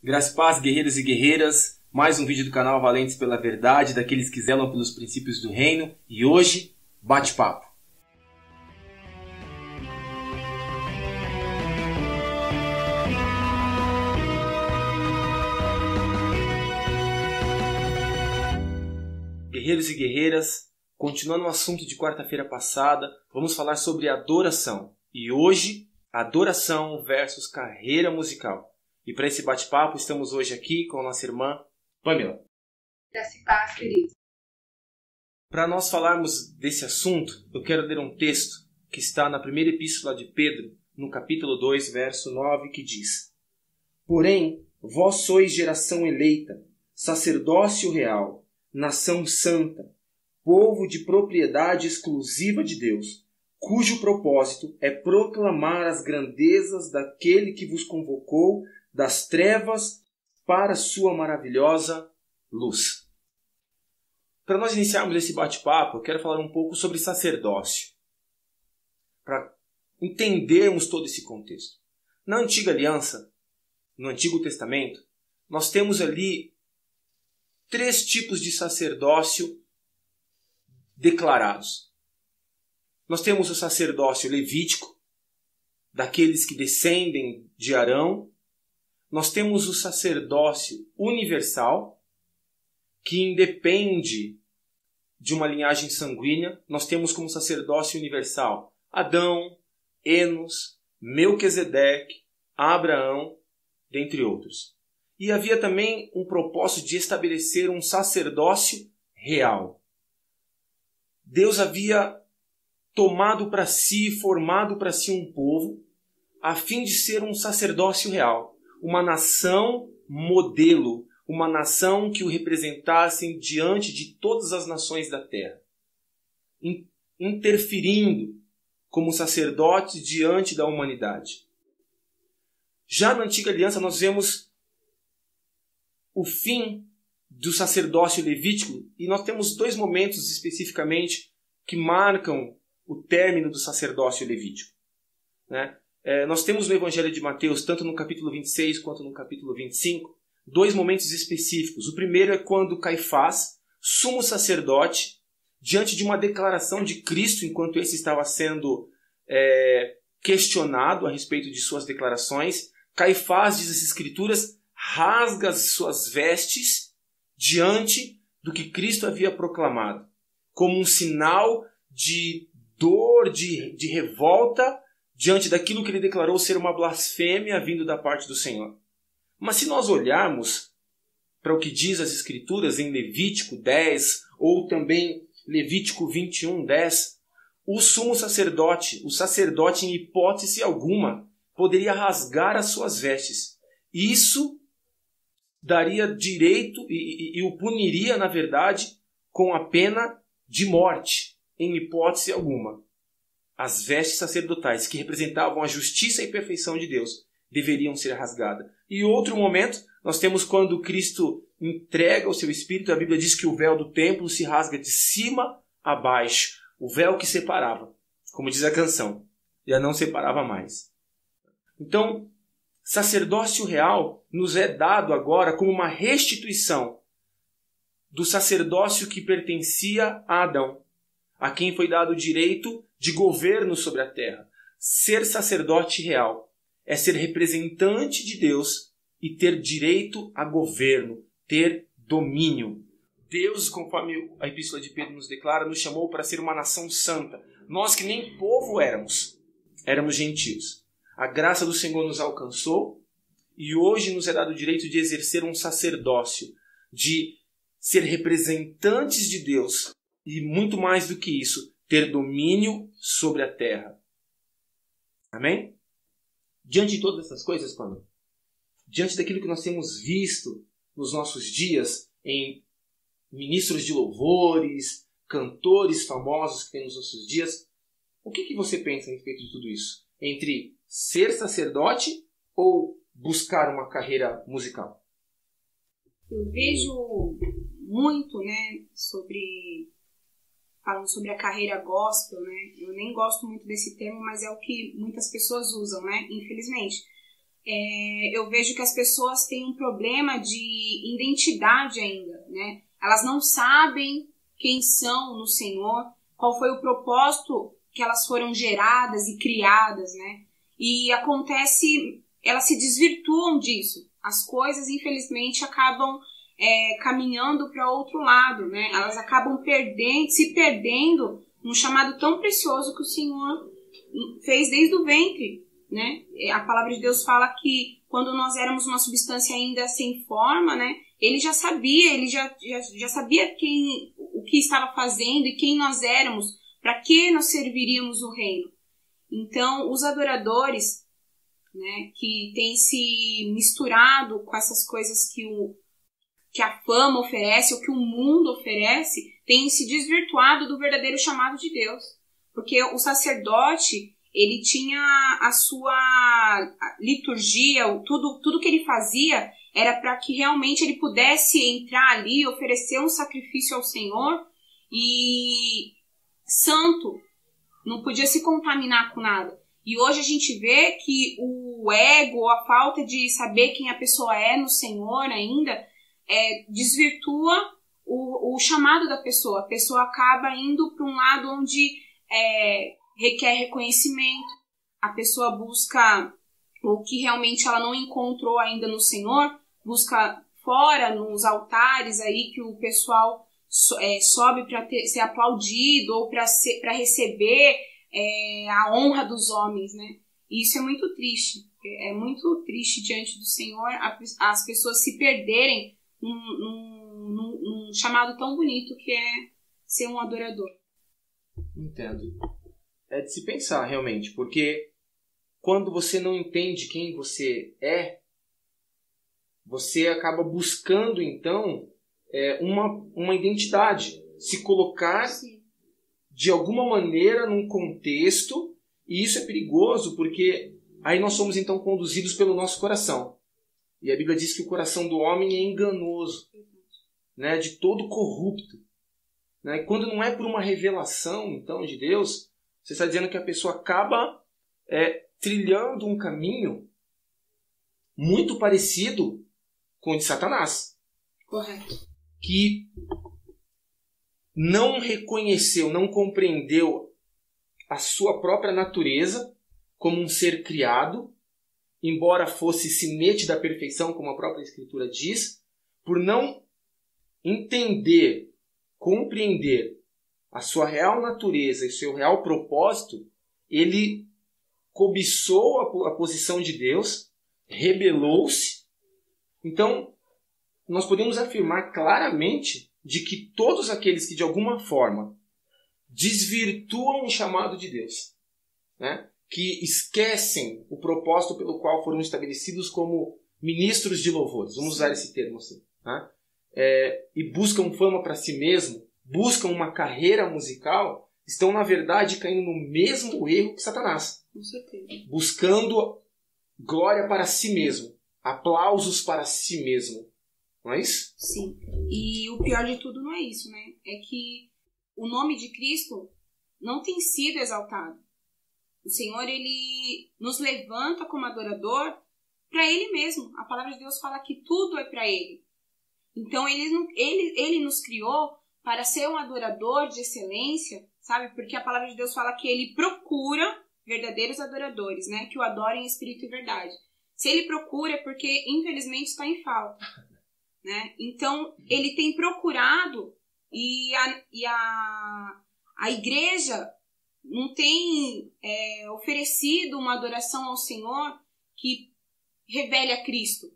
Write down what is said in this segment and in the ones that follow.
Graças e paz, guerreiros e guerreiras. Mais um vídeo do canal Valentes pela Verdade, daqueles que zelam pelos princípios do reino. E hoje, bate-papo. Guerreiros e guerreiras, continuando o assunto de quarta-feira passada, vamos falar sobre adoração. E hoje, adoração versus carreira musical. E para esse bate-papo, estamos hoje aqui com a nossa irmã Pamela. Graças e paz, querido. Para nós falarmos desse assunto, eu quero ler um texto que está na primeira epístola de Pedro, no capítulo 2, verso 9, que diz: Porém, vós sois geração eleita, sacerdócio real, nação santa, povo de propriedade exclusiva de Deus, cujo propósito é proclamar as grandezas daquele que vos convocou das trevas para a sua maravilhosa luz. Para nós iniciarmos esse bate-papo, eu quero falar um pouco sobre sacerdócio, para entendermos todo esse contexto. Na Antiga Aliança, no Antigo Testamento, nós temos ali 3 tipos de sacerdócio declarados. Nós temos o sacerdócio levítico, daqueles que descendem de Arão. Nós temos o sacerdócio universal, que independe de uma linhagem sanguínea. Nós temos como sacerdócio universal Adão, Enos, Melquisedeque, Abraão, dentre outros. E havia também um propósito de estabelecer um sacerdócio real. Deus havia tomado para si, formado para si um povo, a fim de ser um sacerdócio real. Uma nação modelo, uma nação que o representassem diante de todas as nações da terra, interferindo como sacerdote diante da humanidade. Já na Antiga Aliança nós vemos o fim do sacerdócio levítico e nós temos 2 momentos especificamente que marcam o término do sacerdócio levítico, né? Nós temos no Evangelho de Mateus, tanto no capítulo 26 quanto no capítulo 25, 2 momentos específicos. O primeiro é quando Caifás, sumo sacerdote, diante de uma declaração de Cristo, enquanto esse estava sendo questionado a respeito de suas declarações, Caifás, diz as Escrituras, rasga as suas vestes diante do que Cristo havia proclamado, como um sinal de dor, de revolta, diante daquilo que ele declarou ser uma blasfêmia vindo da parte do Senhor. Mas se nós olharmos para o que diz as Escrituras em Levítico 10, ou também Levítico 21, 10, o sumo sacerdote, o sacerdote em hipótese alguma, poderia rasgar as suas vestes. Isso daria direito e o puniria, na verdade, com a pena de morte, em hipótese alguma. As vestes sacerdotais, que representavam a justiça e perfeição de Deus, deveriam ser rasgadas. E outro momento, nós temos quando Cristo entrega o seu Espírito. A Bíblia diz que o véu do templo se rasga de cima a baixo. O véu que separava, como diz a canção, já não separava mais. Então, sacerdócio real nos é dado agora como uma restituição do sacerdócio que pertencia a Adão, a quem foi dado o direito de governo sobre a terra. Ser sacerdote real é ser representante de Deus e ter direito a governo, ter domínio. Deus, conforme a Epístola de Pedro nos declara, nos chamou para ser uma nação santa. Nós que nem povo éramos gentios. A graça do Senhor nos alcançou e hoje nos é dado o direito de exercer um sacerdócio, de ser representantes de Deus e, muito mais do que isso, ter domínio sobre a terra. Amém? Diante de todas essas coisas, Pamela, diante daquilo que nós temos visto nos nossos dias em ministros de louvores, cantores famosos que tem nos nossos dias, o que você pensa a respeito de tudo isso? Entre ser sacerdote ou buscar uma carreira musical? Eu vejo muito, falando sobre a carreira gospel, Eu nem gosto muito desse termo, mas é o que muitas pessoas usam, Infelizmente. eu vejo que as pessoas têm um problema de identidade ainda, né? Elas não sabem quem são no Senhor, qual foi o propósito que elas foram geradas e criadas, né? E acontece, elas se desvirtuam disso. As coisas, infelizmente, acabam caminhando para outro lado, né? Elas acabam se perdendo num chamado tão precioso que o Senhor fez desde o ventre, né? A palavra de Deus fala que quando nós éramos uma substância ainda sem forma, né? Ele já sabia, já sabia o que estava fazendo e quem nós éramos, para que nós serviríamos o reino. Então, os adoradores, né, que têm se misturado com essas coisas que a fama oferece, ou que o mundo oferece, têm se desvirtuado do verdadeiro chamado de Deus. Porque o sacerdote, ele tinha a sua liturgia, tudo que ele fazia era para que realmente ele pudesse entrar ali e oferecer um sacrifício ao Senhor e santo, não podia se contaminar com nada. E hoje a gente vê que o ego, a falta de saber quem a pessoa é no Senhor ainda, desvirtua o chamado da pessoa. A pessoa acaba indo para um lado onde requer reconhecimento, a pessoa busca o que realmente ela não encontrou ainda no Senhor, busca fora, nos altares aí que o pessoal sobe para ser aplaudido ou para receber a honra dos homens, né? E isso é muito triste. É muito triste diante do Senhor as pessoas se perderem num chamado tão bonito que é ser um adorador. Entendo. É de se pensar, realmente, porque quando você não entende quem você é, você acaba buscando, então, uma identidade. Se colocar, sim, de alguma maneira num contexto, e isso é perigoso porque aí nós somos, então, conduzidos pelo nosso coração. E a Bíblia diz que o coração do homem é enganoso, né, de todo corrupto. Né? Quando não é por uma revelação, então, de Deus, você está dizendo que a pessoa acaba trilhando um caminho muito parecido com o de Satanás. Correto. Que não reconheceu, não compreendeu a sua própria natureza como um ser criado, embora fosse sinete da perfeição, como a própria Escritura diz, por não entender, compreender a sua real natureza e seu real propósito, ele cobiçou a posição de Deus, rebelou-se. Então, nós podemos afirmar claramente de que todos aqueles que de alguma forma desvirtuam o chamado de Deus, né, que esquecem o propósito pelo qual foram estabelecidos como ministros de louvores, vamos usar esse termo assim, né, e buscam fama para si mesmo, buscam uma carreira musical, estão na verdade caindo no mesmo erro que Satanás. Com certeza. Buscando glória para si mesmo, aplausos para si mesmo. Não é isso? Sim. E o pior de tudo não é isso, né? É que o nome de Cristo não tem sido exaltado. O Senhor, ele nos levanta como adorador para Ele mesmo. A palavra de Deus fala que tudo é para Ele. Então, ele nos criou para ser um adorador de excelência, sabe? Porque a palavra de Deus fala que Ele procura verdadeiros adoradores, né? Que o adorem em espírito e verdade. Se Ele procura é porque, infelizmente, está em falta. Né? Então, ele tem procurado e a igreja não tem oferecido uma adoração ao Senhor que revele a Cristo.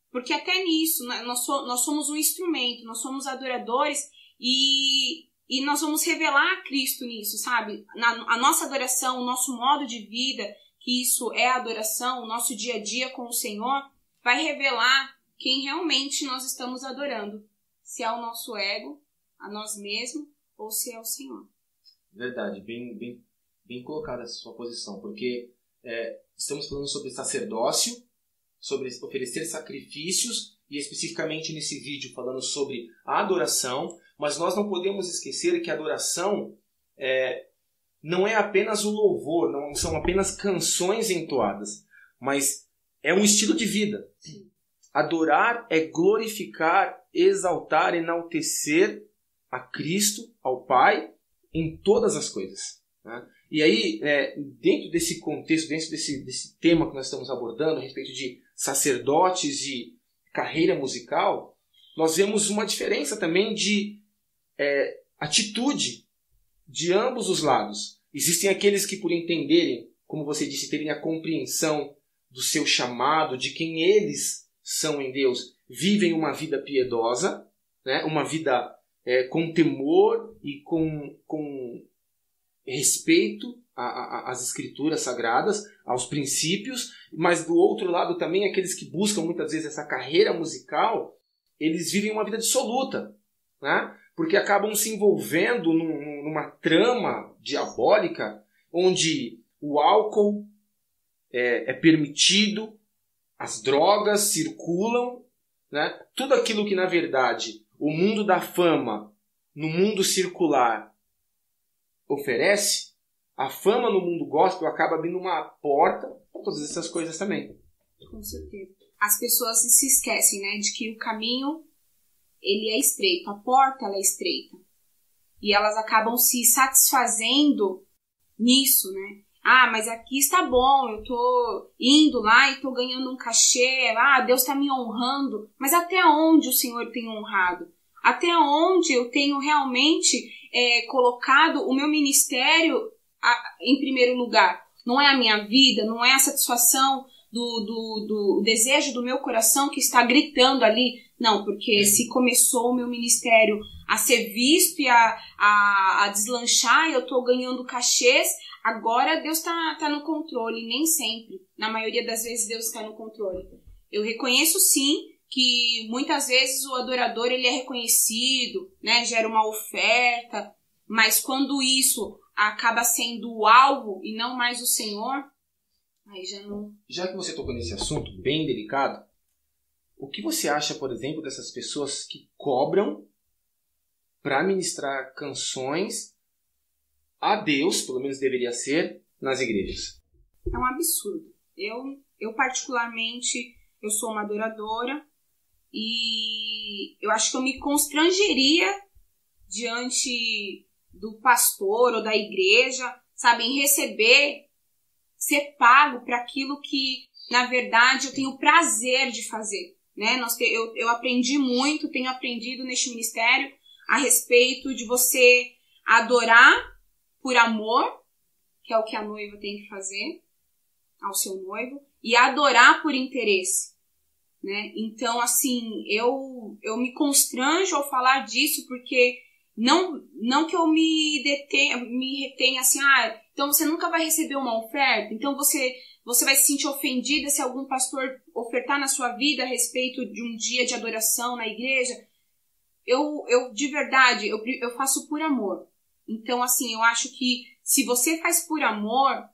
Porque até nisso, né, nós somos um instrumento, nós somos adoradores e nós vamos revelar a Cristo nisso, sabe? A nossa adoração, o nosso modo de vida, que isso é adoração, o nosso dia a dia com o Senhor, vai revelar quem realmente nós estamos adorando. Se é o nosso ego, a nós mesmos, ou se é o Senhor. Verdade, bem colocada essa sua posição, porque estamos falando sobre sacerdócio, sobre oferecer sacrifícios, e especificamente nesse vídeo falando sobre a adoração, mas nós não podemos esquecer que a adoração não é apenas o louvor, não são apenas canções entoadas, mas é um estilo de vida. Adorar é glorificar, exaltar, enaltecer a Cristo, ao Pai, em todas as coisas. Né? E aí, dentro desse contexto, dentro desse tema que nós estamos abordando, a respeito de sacerdotes e carreira musical, nós vemos uma diferença também de atitude de ambos os lados. Existem aqueles que, por entenderem, como você disse, terem a compreensão do seu chamado, de quem eles são em Deus, vivem uma vida piedosa, né? Uma vida com temor e com respeito às escrituras sagradas, aos princípios, mas do outro lado também aqueles que buscam muitas vezes essa carreira musical, eles vivem uma vida dissoluta, né? Porque acabam se envolvendo numa trama diabólica onde o álcool é permitido, as drogas circulam, né? Tudo aquilo que, na verdade, o mundo da fama, no mundo circular, oferece, a fama no mundo gospel acaba abrindo uma porta para todas essas coisas também. Com certeza. As pessoas se esquecem, né, de que o caminho ele é estreito, a porta ela é estreita. E elas acabam se satisfazendo nisso, né? Ah, mas aqui está bom, eu tô indo lá e tô ganhando um cachê, Deus está me honrando. Mas até onde o Senhor tem honrado? Até onde eu tenho realmente colocado o meu ministério em primeiro lugar? Não é a minha vida, não é a satisfação do desejo do meu coração que está gritando ali. Não, porque se começou o meu ministério a ser visto e a deslanchar, eu estou ganhando cachês, agora Deus está no controle. Nem sempre. Na maioria das vezes Deus está no controle. Eu reconheço sim que muitas vezes o adorador ele é reconhecido, né, gera uma oferta, mas quando isso acaba sendo o alvo e não mais o Senhor, aí já não... Já que você tocou nesse assunto bem delicado, o que você acha, por exemplo, dessas pessoas que cobram para ministrar canções a Deus, pelo menos deveria ser, nas igrejas? É um absurdo. Eu particularmente, eu sou uma adoradora e eu acho que eu me constrangeria diante do pastor ou da igreja, sabe, em receber, ser pago para aquilo que, na verdade, eu tenho prazer de fazer, né? Eu aprendi muito, tenho aprendido neste ministério a respeito de você adorar por amor, que é o que a noiva tem que fazer ao seu noivo, e adorar por interesse, né? Então, assim, eu me constranjo ao falar disso, porque não que eu me retenha assim, então você nunca vai receber uma oferta, então você vai se sentir ofendida se algum pastor ofertar na sua vida a respeito de um dia de adoração na igreja. Eu de verdade, eu faço por amor. Então, assim, eu acho que se você faz por amor,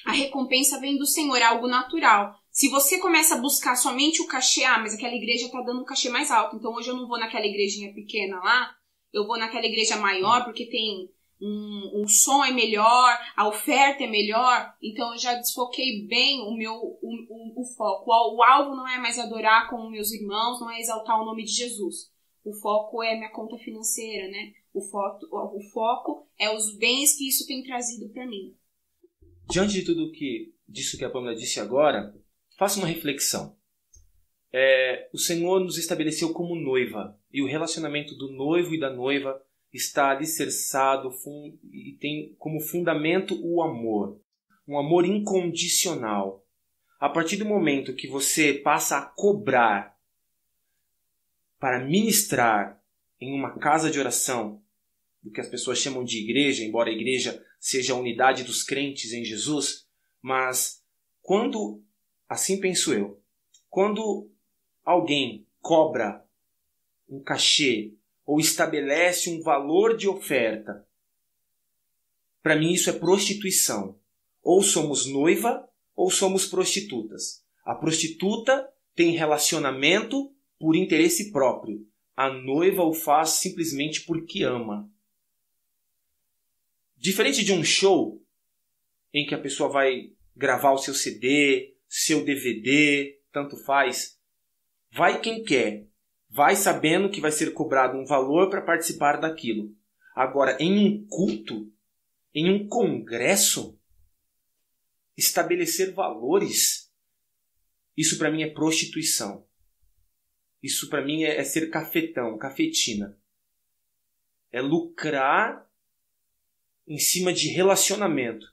a recompensa vem do Senhor, é algo natural. Se você começa a buscar somente o cachê, mas aquela igreja está dando um cachê mais alto, então hoje eu não vou naquela igrejinha pequena lá, eu vou naquela igreja maior porque tem o som é melhor, a oferta é melhor, então eu já desfoquei bem o foco. O alvo não é mais adorar com meus irmãos, não é exaltar o nome de Jesus. O foco é minha conta financeira, né? O foco é os bens que isso tem trazido para mim. Diante de tudo disso que a Pamela disse agora, faça uma reflexão. O Senhor nos estabeleceu como noiva, e o relacionamento do noivo e da noiva está alicerçado e tem como fundamento o amor. Um amor incondicional. A partir do momento que você passa a cobrar para ministrar em uma casa de oração, do que as pessoas chamam de igreja, embora a igreja seja a unidade dos crentes em Jesus, mas quando, assim penso eu, quando alguém cobra um cachê ou estabelece um valor de oferta, para mim isso é prostituição. Ou somos noiva ou somos prostitutas. A prostituta tem relacionamento por interesse próprio. A noiva o faz simplesmente porque ama. Diferente de um show em que a pessoa vai gravar o seu CD, seu DVD, tanto faz. Vai quem quer. Vai sabendo que vai ser cobrado um valor para participar daquilo. Agora, em um culto, em um congresso, estabelecer valores, isso para mim é prostituição. Isso para mim é ser cafetão, cafetina. É lucrar em cima de relacionamento.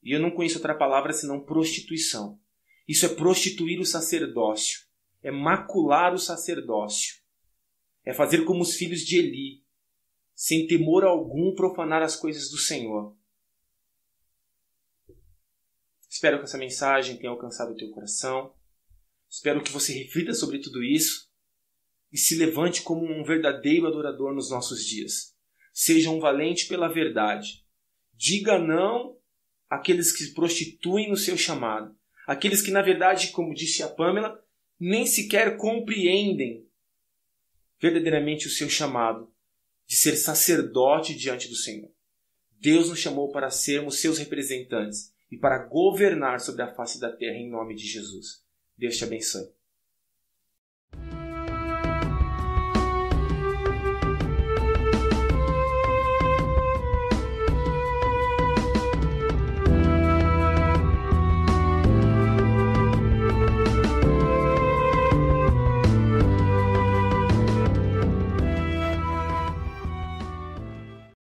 E eu não conheço outra palavra senão prostituição. Isso é prostituir o sacerdócio. É macular o sacerdócio. É fazer como os filhos de Eli, sem temor algum profanar as coisas do Senhor. Espero que essa mensagem tenha alcançado o teu coração. Espero que você reflita sobre tudo isso e se levante como um verdadeiro adorador nos nossos dias. Seja um valente pela verdade. Diga não àqueles que prostituem o seu chamado. Aqueles que, na verdade, como disse a Pamela, nem sequer compreendem verdadeiramente o seu chamado de ser sacerdote diante do Senhor. Deus nos chamou para sermos seus representantes e para governar sobre a face da terra em nome de Jesus. Deus te abençoe.